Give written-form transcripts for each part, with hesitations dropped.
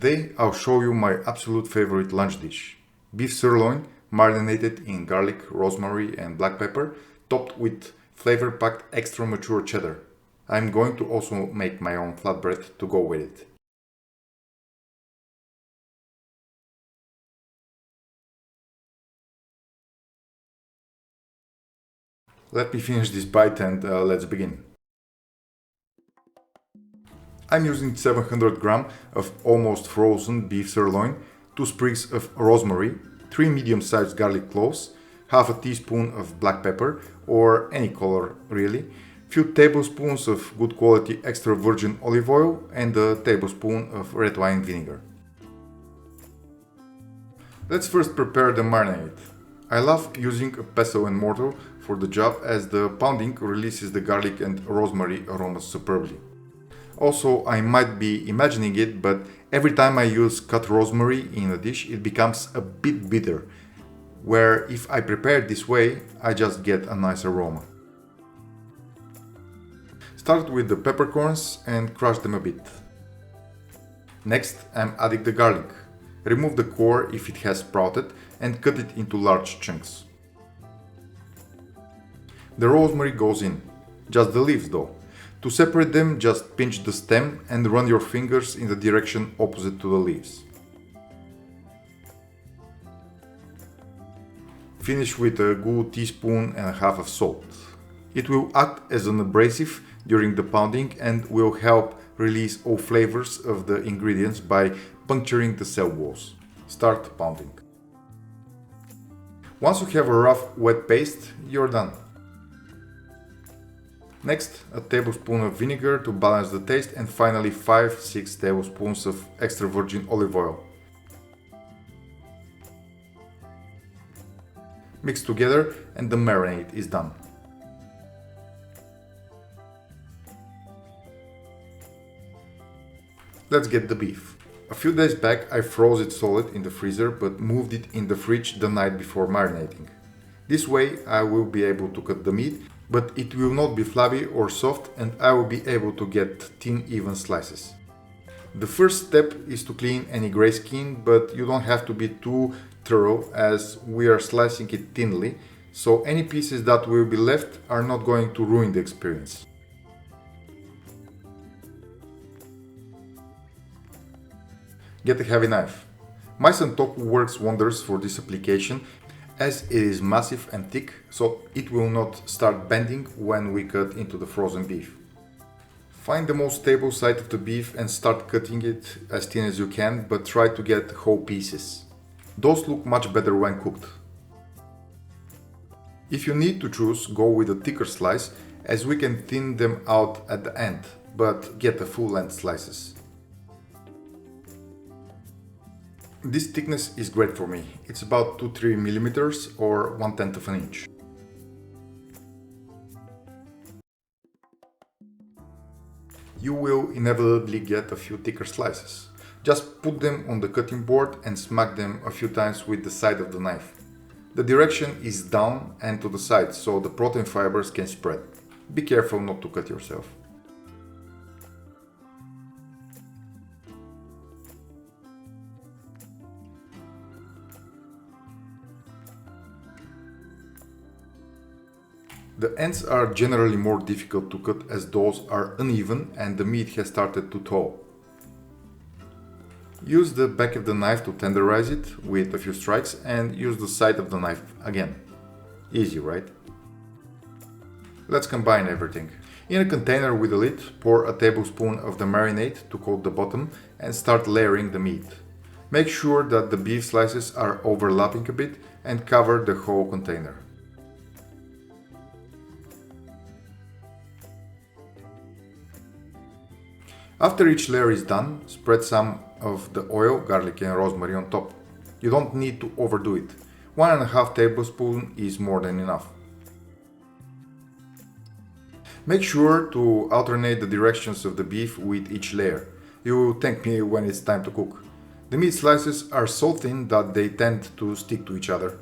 Today I'll show you my absolute favorite lunch dish. Beef sirloin marinated in garlic, rosemary and black pepper, topped with flavor-packed extra mature cheddar. I'm going to also make my own flatbread to go with it. Let me finish this bite and let's begin. I'm using 700 grams of almost frozen beef sirloin, 2 sprigs of rosemary, 3 medium-sized garlic cloves, half a teaspoon of black pepper, or any color really, few tablespoons of good quality extra virgin olive oil and a tablespoon of red wine vinegar. Let's first prepare the marinade. I love using a pestle and mortar for the job as the pounding releases the garlic and rosemary aromas superbly. Also, I might be imagining it, but every time I use cut rosemary in a dish, it becomes a bit bitter, where if I prepare it this way, I just get a nice aroma. Start with the peppercorns and crush them a bit. Next, I'm adding the garlic. Remove the core if it has sprouted and cut it into large chunks. The rosemary goes in, just the leaves though. To separate them, just pinch the stem and run your fingers in the direction opposite to the leaves. Finish with a good teaspoon and a half of salt. It will act as an abrasive during the pounding and will help release all flavors of the ingredients by puncturing the cell walls. Start pounding. Once you have a rough, wet paste, you're done. Next, a tablespoon of vinegar to balance the taste and finally 5-6 tablespoons of extra virgin olive oil. Mix together and the marinade is done. Let's get the beef. A few days back I froze it solid in the freezer but moved it in the fridge the night before marinating. This way I will be able to cut the meat, but it will not be flabby or soft and I will be able to get thin even slices. The first step is to clean any gray skin, but you don't have to be too thorough as we are slicing it thinly, so any pieces that will be left are not going to ruin the experience. Get a heavy knife. My Santoku works wonders for this application as it is massive and thick, so it will not start bending when we cut into the frozen beef. Find the most stable side of the beef and start cutting it as thin as you can, but try to get whole pieces. Those look much better when cooked. If you need to choose, go with a thicker slice as we can thin them out at the end, but get the full length slices. This thickness is great for me. It's about 2-3 millimeters or 1/10 of an inch. You will inevitably get a few thicker slices. Just put them on the cutting board and smack them a few times with the side of the knife. The direction is down and to the side so the protein fibers can spread. Be careful not to cut yourself. The ends are generally more difficult to cut as those are uneven and the meat has started to thaw. Use the back of the knife to tenderize it with a few strikes and use the side of the knife again. Easy, right? Let's combine everything. In a container with a lid, pour a tablespoon of the marinade to coat the bottom and start layering the meat. Make sure that the beef slices are overlapping a bit and cover the whole container. After each layer is done, spread some of the oil, garlic and rosemary on top. You don't need to overdo it. 1.5 tablespoons is more than enough. Make sure to alternate the directions of the beef with each layer. You will thank me when it's time to cook. The meat slices are so thin that they tend to stick to each other.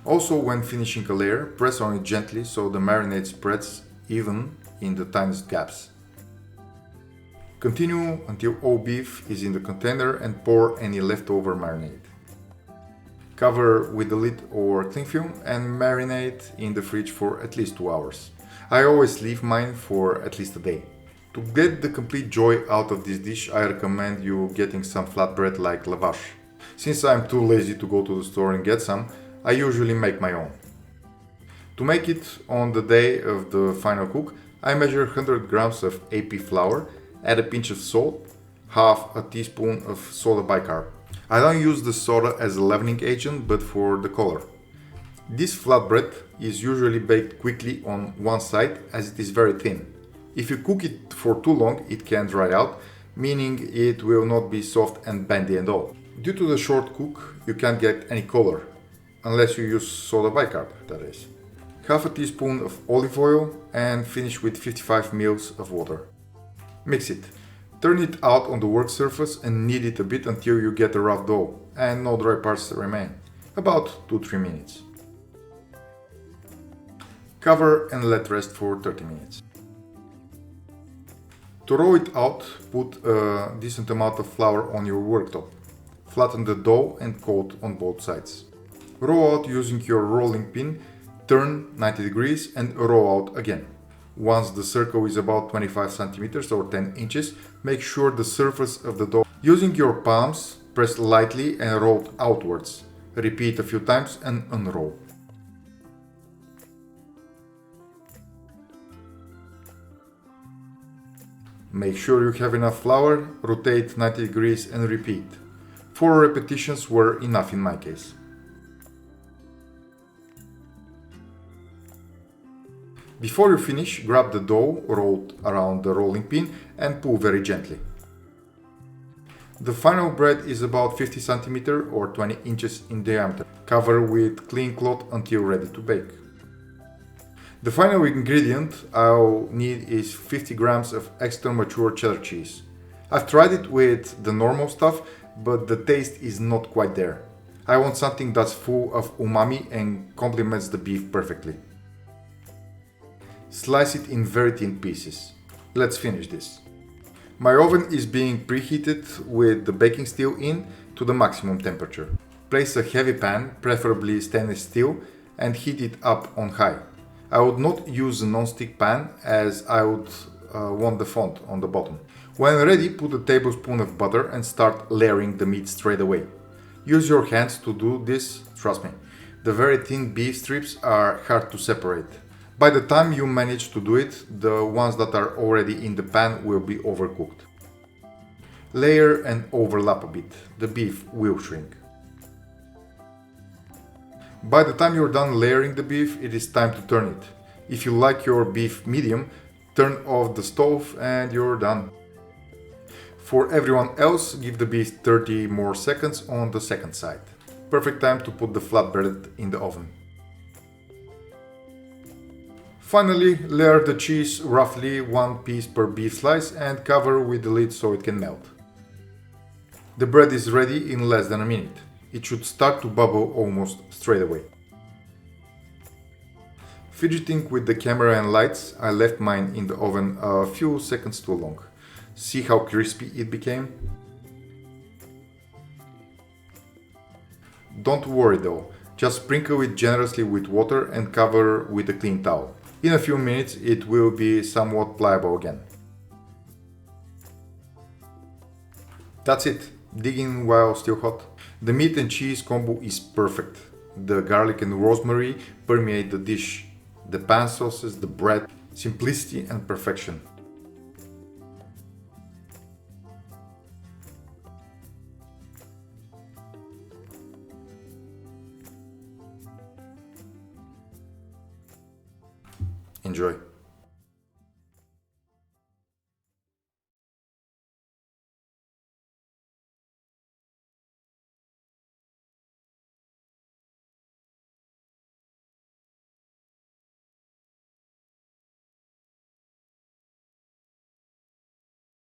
Also, when finishing a layer, press on it gently so the marinade spreads even in the tiniest gaps. Continue until all beef is in the container and pour any leftover marinade. Cover with the lid or cling film and marinate in the fridge for at least 2 hours. I always leave mine for at least a day. To get the complete joy out of this dish, I recommend you getting some flatbread like lavash. Since I'm too lazy to go to the store and get some, I usually make my own. To make it on the day of the final cook, I measure 100 grams of AP flour, add a pinch of salt, half a teaspoon of soda bicarb. I don't use the soda as a leavening agent, but for the color. This flatbread is usually baked quickly on one side as it is very thin. If you cook it for too long, it can dry out, meaning it will not be soft and bendy at all. Due to the short cook, you can't get any color, unless you use soda bicarb, that is. Half a teaspoon of olive oil and finish with 55 ml of water. Mix it. Turn it out on the work surface and knead it a bit until you get a rough dough and no dry parts remain. About 2-3 minutes. Cover and let rest for 30 minutes. To roll it out, put a decent amount of flour on your worktop. Flatten the dough and coat on both sides. Roll out using your rolling pin, turn 90 degrees and roll out again. Once the circle is about 25 centimeters or 10 inches, make sure the surface of the dough. Using your palms, press lightly and roll outwards. Repeat a few times and unroll. Make sure you have enough flour, rotate 90 degrees and repeat. 4 repetitions were enough in my case. Before you finish, grab the dough rolled around the rolling pin and pull very gently. The final bread is about 50 cm or 20 inches in diameter. Cover with clean cloth until ready to bake. The final ingredient I'll need is 50 grams of extra mature cheddar cheese. I've tried it with the normal stuff, but the taste is not quite there. I want something that's full of umami and complements the beef perfectly. Slice it in very thin pieces. Let's finish this. My oven is being preheated with the baking steel in to the maximum temperature. Place a heavy pan, preferably stainless steel, and heat it up on high. I would not use a non-stick pan as I would want the font on the bottom. When ready, put a tablespoon of butter and start layering the meat straight away. Use your hands to do this, trust me. The very thin beef strips are hard to separate. By the time you manage to do it, the ones that are already in the pan will be overcooked. Layer and overlap a bit. The beef will shrink. By the time you're done layering the beef, it is time to turn it. If you like your beef medium, turn off the stove and you're done. For everyone else, give the beef 30 more seconds on the second side. Perfect time to put the flatbread in the oven. Finally, layer the cheese roughly 1 piece per beef slice and cover with the lid so it can melt. The bread is ready in less than a minute. It should start to bubble almost straight away. Fidgeting with the camera and lights, I left mine in the oven a few seconds too long. See how crispy it became? Don't worry though, just sprinkle it generously with water and cover with a clean towel. In a few minutes it will be somewhat pliable again. That's it, dig in while still hot. The meat and cheese combo is perfect. The garlic and rosemary permeate the dish. The pan sauces, the bread, simplicity and perfection. Enjoy.